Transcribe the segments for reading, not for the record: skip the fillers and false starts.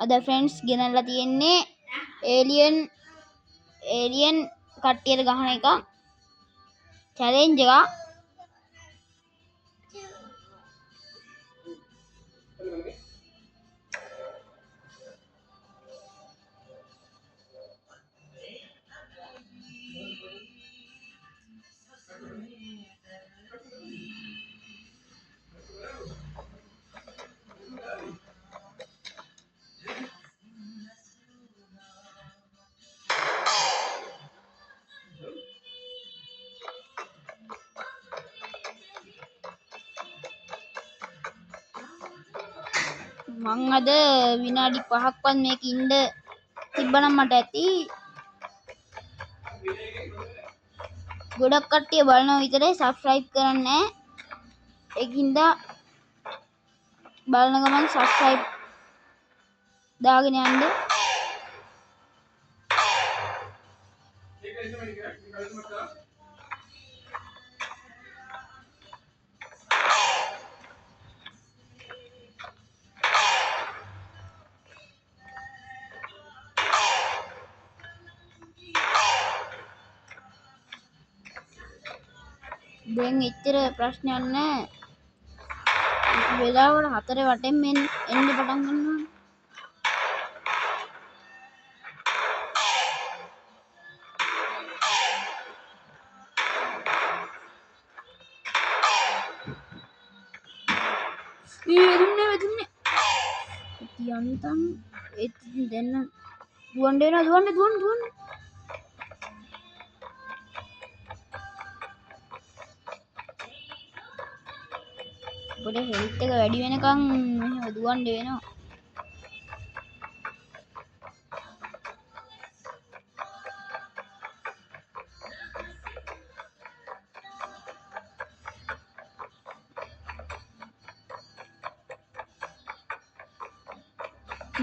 අද ෆ්‍රෙන්ඩ්ස් ගෙනල්ලා තියෙන්නේ ඒලියන් කට්ටියට ගහන එක චැලෙන්ජ් එකක්. මං අද විනාඩි 5ක්වත් මේක ඉන්න තිබ්බනම් මට ඇති. ගොඩක් කට්ටිය බලනවා විතරයි සබ්ස්ක්‍රයිබ් කරන්නේ නැහැ. ඒකින්ද බලන ගමන් සබ්ස්ක්‍රයිබ් දාගෙන යන්න. දැන් එච්චර ප්‍රශ්නයක් නැහැ. වෙලාවට 4 වටෙන් එන්න පටන් ගන්නවා. දුන්නේ යන්තම් දෙන්න දුවන්න පොඩි හෙල්ත් එක වැඩි වෙනකන් මෙහෙම දුවන්න වෙනවා.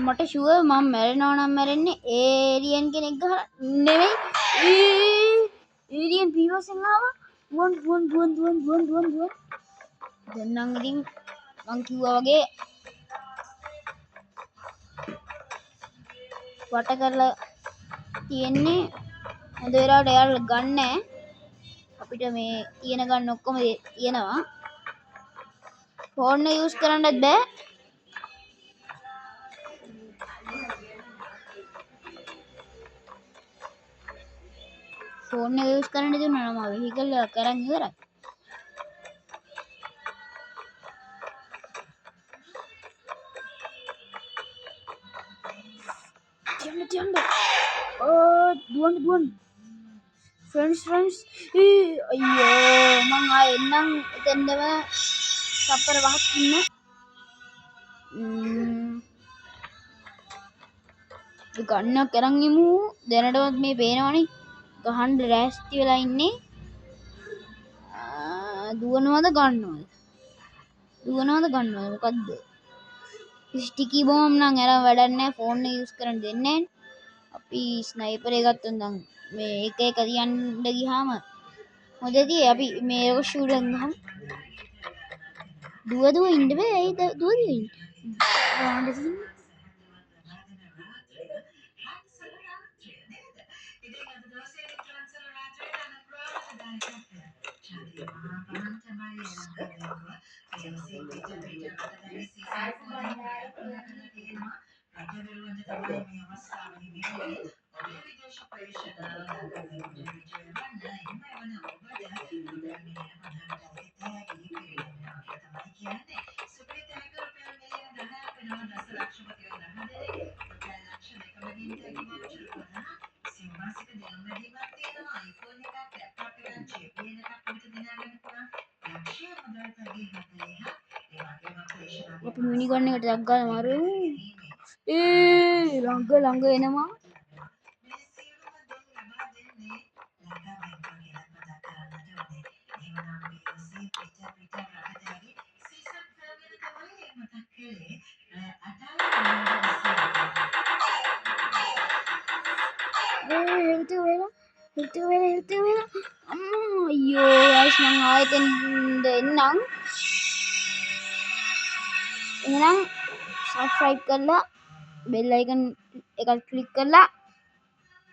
මට ෂුවර් මම මැරෙනවා නම් මැරෙන්නේ ඒලියන් කෙනෙක් ගහලා නෙවෙයි. ඒලියන් පීවසෙන් ආවා. දුවන්. දැන් නම් ඉතින් මං කිව්වා වගේ වට කරලා තියෙන්නේ. හොඳ වෙලාවට එයාලා ගන්න නැහැ. අපිට මේ තියෙන ගන්න ඔක්කොම තියෙනවා. ෆෝන් එක යූස් කරන්නත් බෑ. ෆෝන් එක යූස් කරන්න දුන්නා නම් වෙහිකල් එක කරන් ඉවරයි. තියන්න. දුවන්. ෆ්‍රෙන්ඩ්ස් අයියෝ මං ආයෙ එන්නම් එතෙන්දම සප්පර වහක් ඉන්න. ගන්නක් අරන් ඉමු. දැනටවත් මේ පේනවනේ ගහන්න රැස්ති වෙලා ඉන්නේ. දුවනවද ගන්නවද මොකද්ද? ස්ටිකි බෝම් නම් අරන් වැඩක් නැහැ. ෆෝන් එක යූස් කරන්න දෙන්නේ නැහැ. අපි ස්නයිපර් එක ගත්තොත් නම් මේ එක තියන්න ගියාම මොකදදී අපි මේක ෂූට් ගහමු. දුව ඉන්න බෑ. ඇයි දුව ඉන්නේ? අපි මිනි ගන්න එකට ඩක් ගාලා මාරු. ළඟ එනවා. හෙල්තු වෙලා අම්මා අයියෝ ගයිස් මං ආයෙත් එන්නම්. එහෙනම් සබ්ස්ක්‍රයිබ් කරලා බෙල් අයිකන් එකත් ක්ලික් කරලා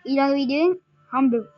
ඊළඟ වීඩියෝෙන් හම්බෙමු.